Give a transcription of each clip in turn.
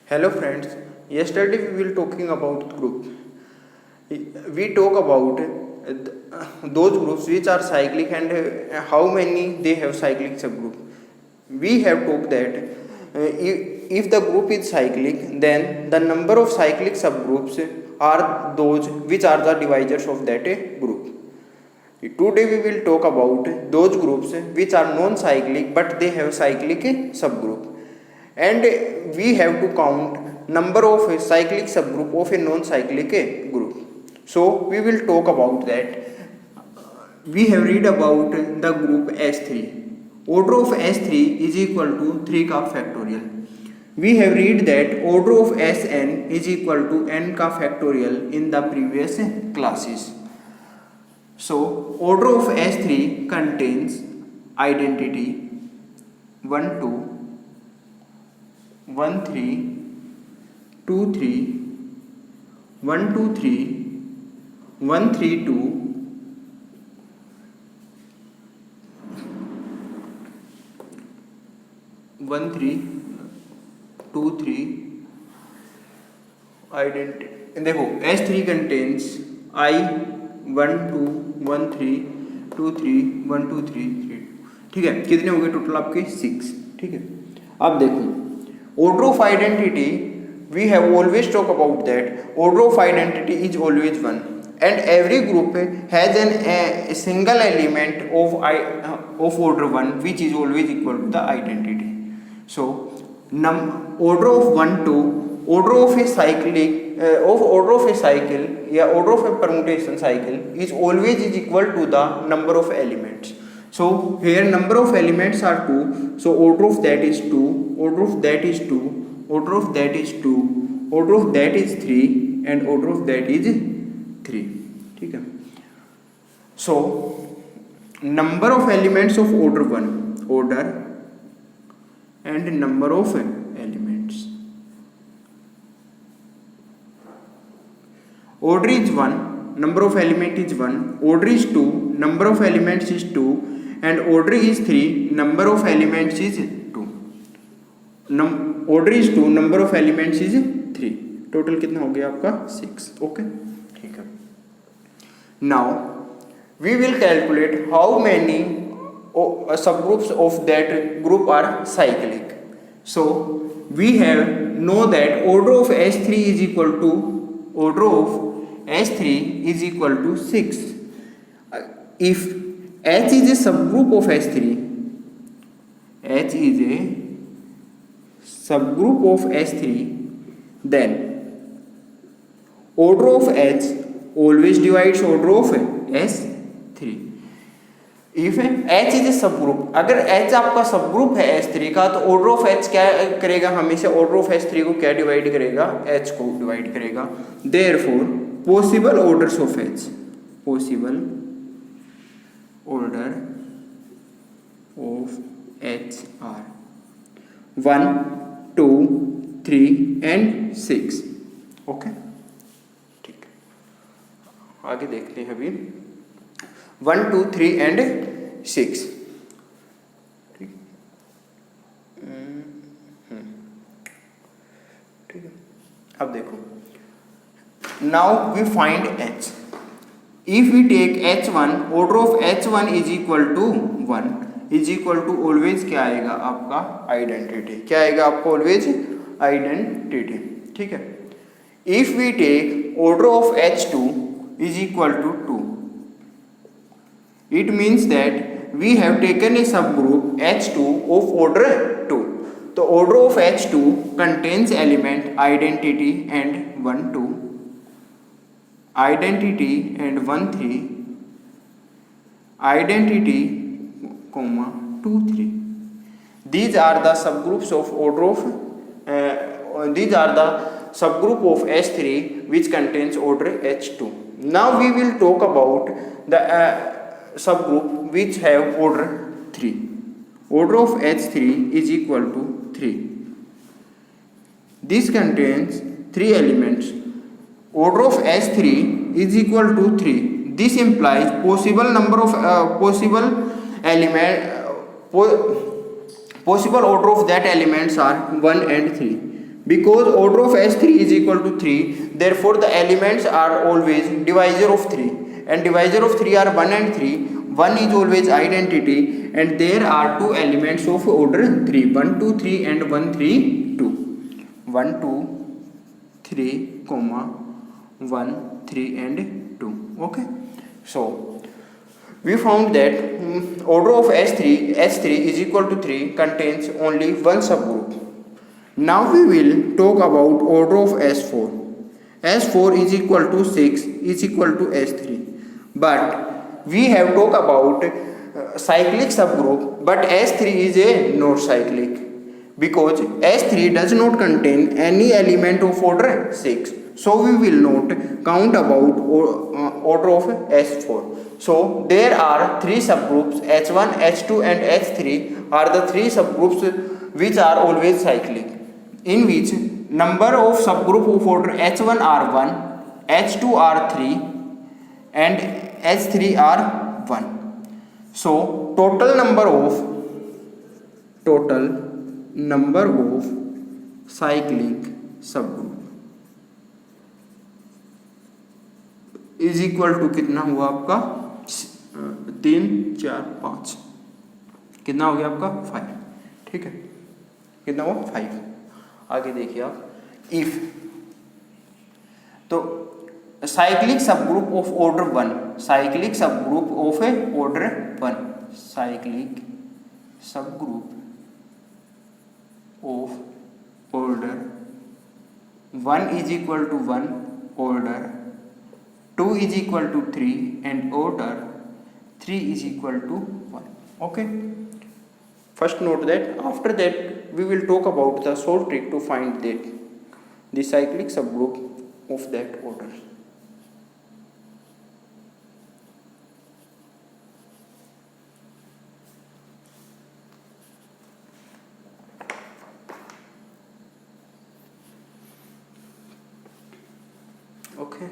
Hello friends, yesterday we will talking about group. We talk about those groups which are cyclic and how many they have cyclic subgroup. We have talked that if the group is cyclic, then the number of cyclic subgroups are those which are the divisors of that group. Today we will talk about those groups which are non-cyclic but they have cyclic subgroup, and we have to count number of cyclic subgroup of a non-cyclic group. So we will talk about that. We have read about the group S3. Order of S3 is equal to 3 का factorial. We have read that order of Sn is equal to n का factorial in the previous classes. So order of S3 contains identity 1 2 1 3 2 3 1 2 3 1 3 2 1 3 2 3 identity. देखो S3 contains I 1 2 1 3 2 3 1 2 3 3 ठीक है। कितने हो गए total आपके 6। ठीक है, अब देखो order of identity we have always talk about that order of identity is always 1 and every group has a single element of order 1 which is always equal to the identity. So order of 1 to order of a cyclic order of a cycle या order of a permutation cycle is always is equal to the number of elements. So here number of elements are 2, so order of that is 2, order of that is 2, order of that is 2, order of that is 3 and order of that is 3. ठीक है, so number of elements of order 1 order and number of elements. Order is 1, number of element is 1, order is 2, number of elements is 2 and order is 3, number of elements is 2. Order is 2, number of elements is 3. Total कितना हो गया आपका 6. Okay, ठीक है. Now we will calculate how many subgroups of that group are cyclic. So we have know that order of S3 is equal to order of S3 is equal to 6. If H is a subgroup of S3, H is a subgroup of S3, then order of H always divides order of S3. If H is a subgroup, अगर H आपका subgroup है S3 का तो order of H क्या करेगा, हमेशा order of S3 को क्या डिवाइड करेगा, H को डिवाइड करेगा. Therefore possible orders of H, possible order of H are 1 2 3 and 6. Okay, ठीक है, आगे देखते हैं अभी 1 2 3 and 6. ठीक है, अब देखो now we find H. If we take H1, order of H1 is equal to 1 is equal to always क्या आएगा आपका आइडेंटिटी, क्या आएगा आपको always आइडेंटिटी. ठीक है, if we take order of H2 is equal to 2, it means that we have taken a subgroup H2 of order 2. तो order of H2 contains element identity and 1 2, identity and 1 3, identity comma 2 3. These are the subgroups of order of these are the subgroup of S3 which contains order H2. Now we will talk about the subgroup which have order 3. Order of H3 is equal to 3. This contains 3 elements. Order of S3 is equal to 3. This implies possible number of possible element possible order of that elements are 1 and 3. Because order of S3 is equal to 3, therefore the elements are always divisor of 3, and divisor of 3 are 1 and 3. 1 is always identity, and there are two elements of order 3, 1 2 3 and 1 3 2, 1 2 3 comma 1 3 and 2. Okay, so we found that order of S3 is equal to 3 contains only one subgroup. Now we will talk about order of S4. S4 is equal to 6 is equal to S3, but we have talked about cyclic subgroup, but S3 is a not cyclic because S3 does not contain any element of order 6. So we will not count about order of S4. So there are three subgroups, H1, H2 and H3 are the three subgroups which are always cyclic, in which number of subgroup of order H1 are 1, H2 are 3 and H3 are 1. So total number of cyclic subgroup is equal to कितना हुआ आपका 3 4 5, कितना हो गया आपका 5. ठीक है, कितना हुआ 5. आगे देखिए आप इफ, तो cyclic subgroup of order 1, cyclic subgroup of A order 1, cyclic subgroup of order 1 is equal to 1, order 2 is equal to 3 and order 3 is equal to 1. Okay, first note that after that we will talk about the short trick to find that the cyclic subgroup of that order. Okay,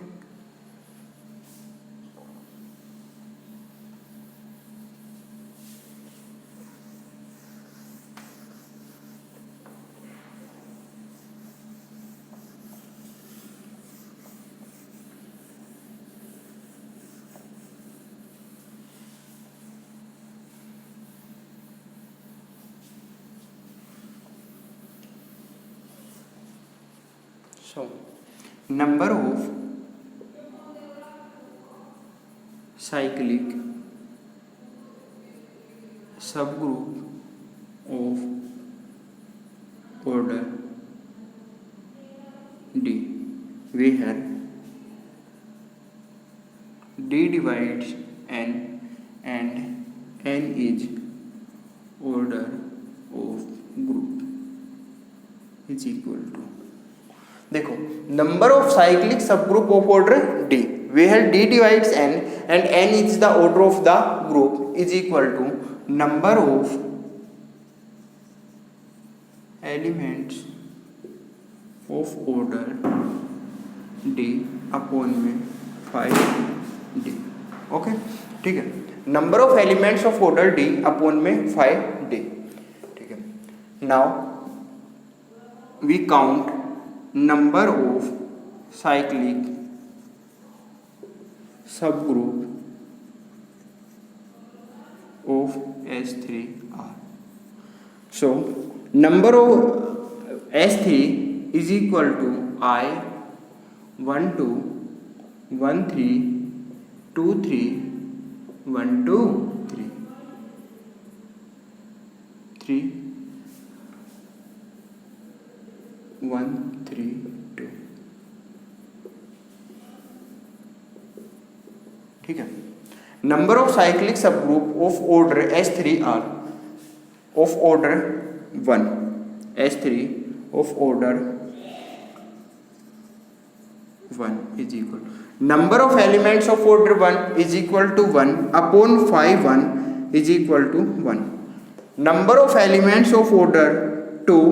so number of cyclic subgroup of order D, where D divides n and n is order of group is equal to, देखो number of cyclic subgroup of order D, where D divides n and n is the order of the group is equal to number of elements of order D upon में 5D. Okay, ठीक है, number of elements of order D upon में 5D. ठीक है, now we count number of cyclic subgroup of S3 are. So number of S3 is equal to I 1 2 1 3 2 3 1 2 3 3 1 3 2. ठीक है, number of cyclic subgroup of order S3 are of order 1, S3 of order 1 is equal number of elements of order 1 is equal to 1 upon 5 1 is equal to 1. Number of elements of order 2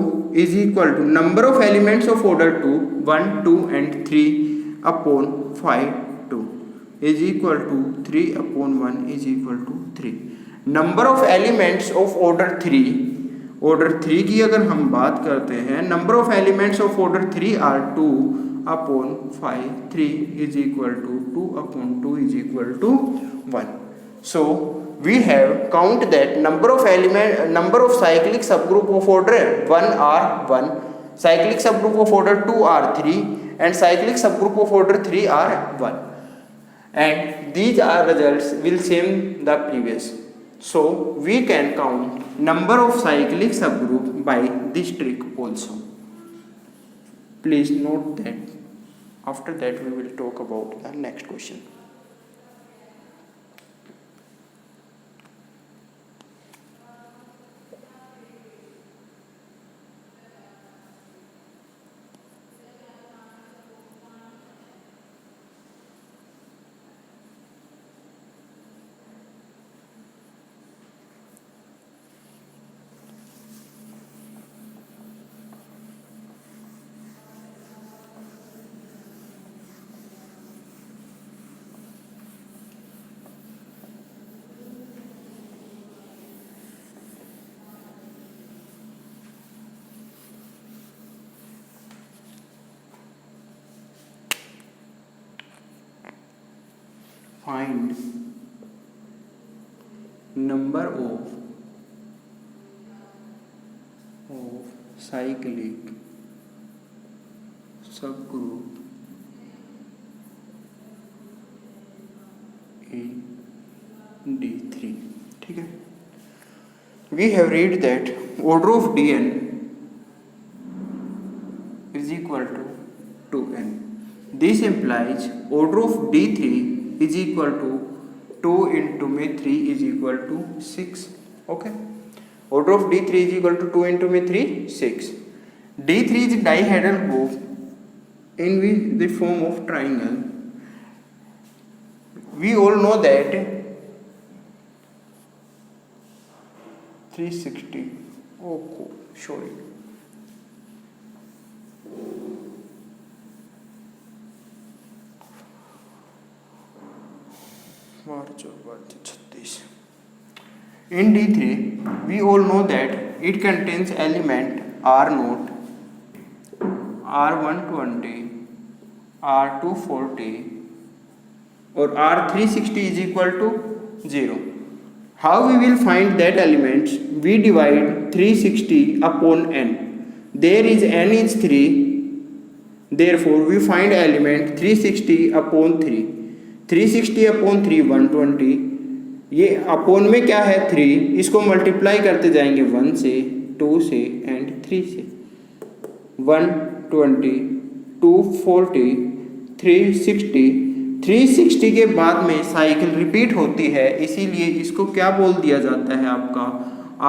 is equal to number of elements of order 2 1 2 and 3 upon 5 2 is equal to 3 upon 1 is equal to 3. Number of elements of order 3 order 3 की अगर हम बात करते हैं, number of elements of order 3 are 2 upon 5, 3 is equal to 2 upon 2 is equal to 1. So we have count that number of cyclic subgroup of order 1 are 1, cyclic subgroup of order 2 are 3, and cyclic subgroup of order 3 are 1, and these are results will same the previous. So we can count number of cyclic subgroup by this trick also. Please note that. After that we will talk about the next question. Find number of cyclic subgroup in D3. ठीक है, we have read that order of Dn is equal to 2n. This implies order of D3 is equal to 2 into 3 is equal to 6. Okay, order of D3 is equal to 2 into 3, 6. D3 is dihedral group in the form of triangle. We all know that 360. Oh, sorry. In D3, we all know that it contains element R0, R120, R240 or R360 is equal to 0. How we will find that elements? We divide 360 upon n. There is n is 3. Therefore, we find element 360 upon 3. 360 upon 3 120. ये upon में क्या है 3, इसको multiply करते जाएंगे 1 से 2 से and 3 से. 120 240 360. 360 के बाद में साइकिल रिपीट होती है, इसीलिए इसको क्या बोल दिया जाता है आपका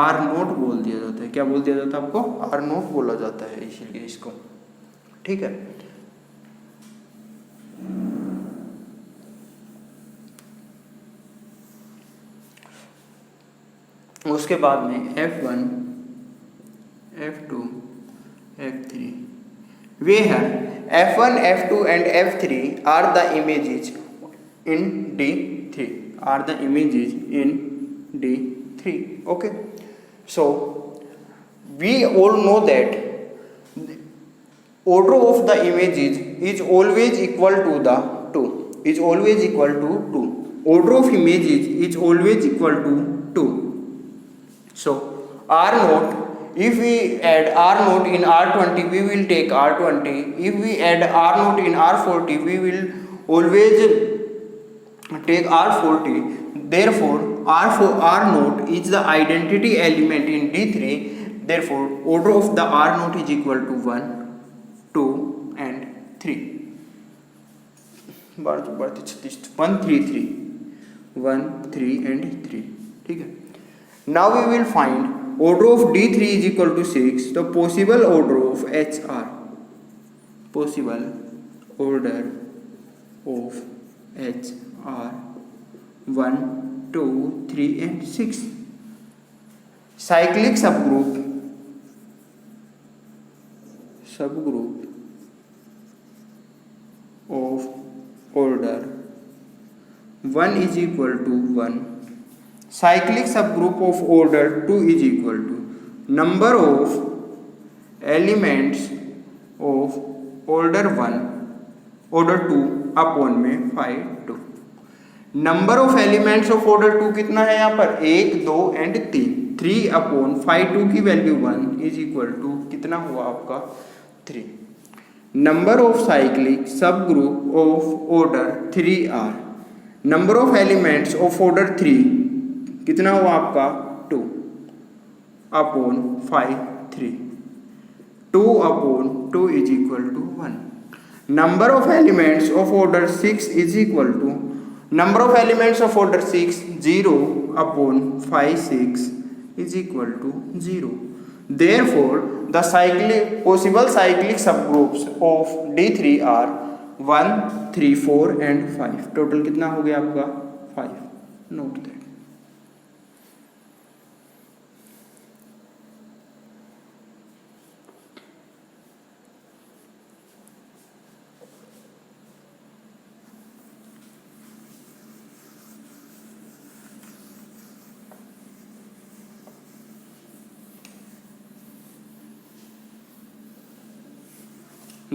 R0 बोल दिया जाता है. क्या बोल दिया जाता है आपको? R0 बोला जाता है, इसीलिए इसको. ठीक है, उसके बाद में F1 F2 F3, where F1 F2 and F3 are the images in D3, are the images in D3. Okay, so we all know that order of the images is always equal to the 2, is always equal to 2. Order of images is always equal to 2. So R0, if we add R0 in R20, we will take R20. If we add R0 in R40, we will always take R40. Therefore, R0 is the identity element in D3. Therefore, order of the R0 is equal to 1, 2 and 3. 1 3 3 1 3 and 3. ठीक है. Now we will find order of D3 is equal to 6. The possible order of HR, possible order of HR 1, 2, 3 and 6. Cyclic subgroup of order 1 is equal to 1. Cyclic subgroup of order 2 is equal to number of elements of order 1 order 2 upon में 5 2। Number of elements of order 2 कितना है यहाँ पर 1 2 and 3 upon 5 2 की value 1 is equal to कितना हुआ आपका 3। Number of cyclic sub group of order 3 are, number of elements of order 3 कितना हुआ आपका 2 upon 5 3, 2 upon 2 is equal to 1। Number of elements of order 6 is equal to number of elements of order 6 0 upon 5 6 is equal to 0. Therefore the possible cyclic subgroups of D3 are 1 3 4 and 5। Total कितना हो गया आपका 5। Note that.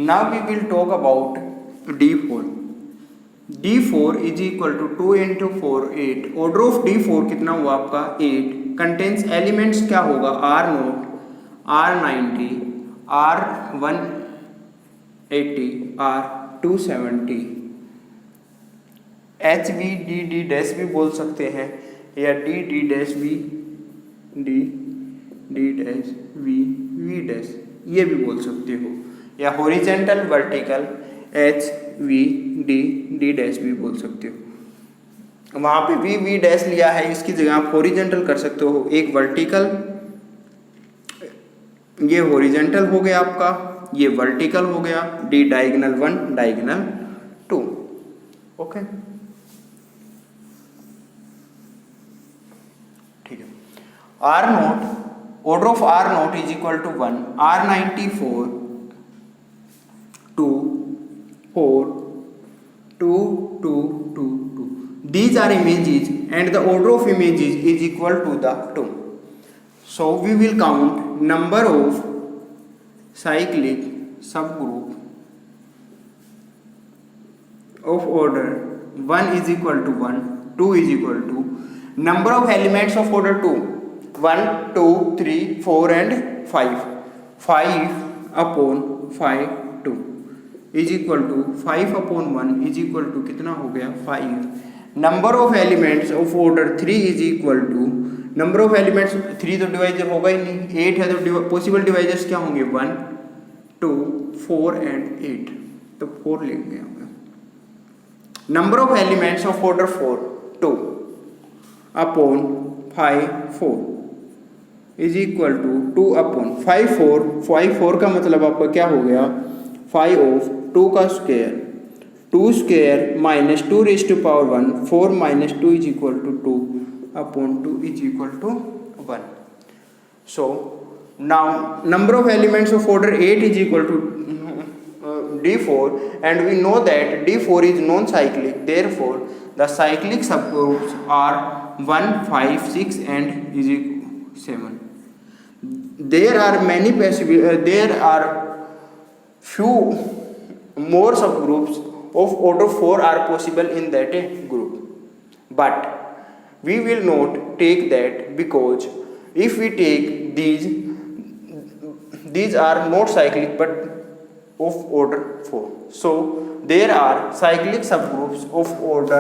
Now we will talk about D4. D4 is equal to 2 into 4 8। Order of D4 कितना हुआ आपका 8। Contains elements क्या होगा R0 R90 R180 R270 HVDD dash भी बोल सकते हैं या DD डैश भी D डैश V डैश ये भी बोल सकते हो, या हॉरिजेंटल वर्टिकल HVD डैश भी बोल सकते हो। वहाँ पे V डैश लिया है, इसकी जगह आप हॉरिजेंटल कर सकते हो। एक वर्टिकल, ये हॉरिजेंटल हो गया आपका, ये वर्टिकल हो गया। D diagonal 1 diagonal 2। ओके ठीक है। R0 order of R0 is equal to 1 R94 2 4 2 2 2 2। These are images and the order of images is equal to the 2. So we will count number of cyclic subgroup of order 1 is equal to 1, 2 is equal to number of elements of order 2 1 2 3 4 and 5 upon 5 2 is equal to 5 upon 1 is equal to कितना हो गया 5। Number of elements of order 3 is equal to number of elements 3 तो divisor होगा ही नहीं, 8 है तो possible divisors क्या होंगे 1 2 4 एंड 8, तो 4 लेंगे यहाँ पे। Number of elements of order 4 2 upon 5 4 is equal to 2 upon 5 4 का मतलब आपका क्या हो गया 5 ऑफ 2 का square 2 square minus 2 raise to power 1 4 minus 2 is equal to 2 upon 2 is equal to 1। So now number of elements of order 8 is equal to D4 and we know that D4 is non-cyclic, therefore the cyclic subgroups are 1 5 6 and is 7। there are few more subgroups of order 4 are possible in that group, but we will not take that because if we take these are not cyclic but of order 4. So there are cyclic subgroups of order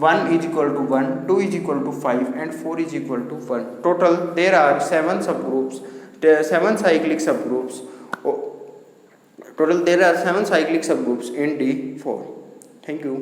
1 is equal to 1, 2 is equal to 5 and 4 is equal to 1. Total there are 7 subgroups, 7 cyclic subgroups. Total there are 7 cyclic subgroups in D4. Thank you.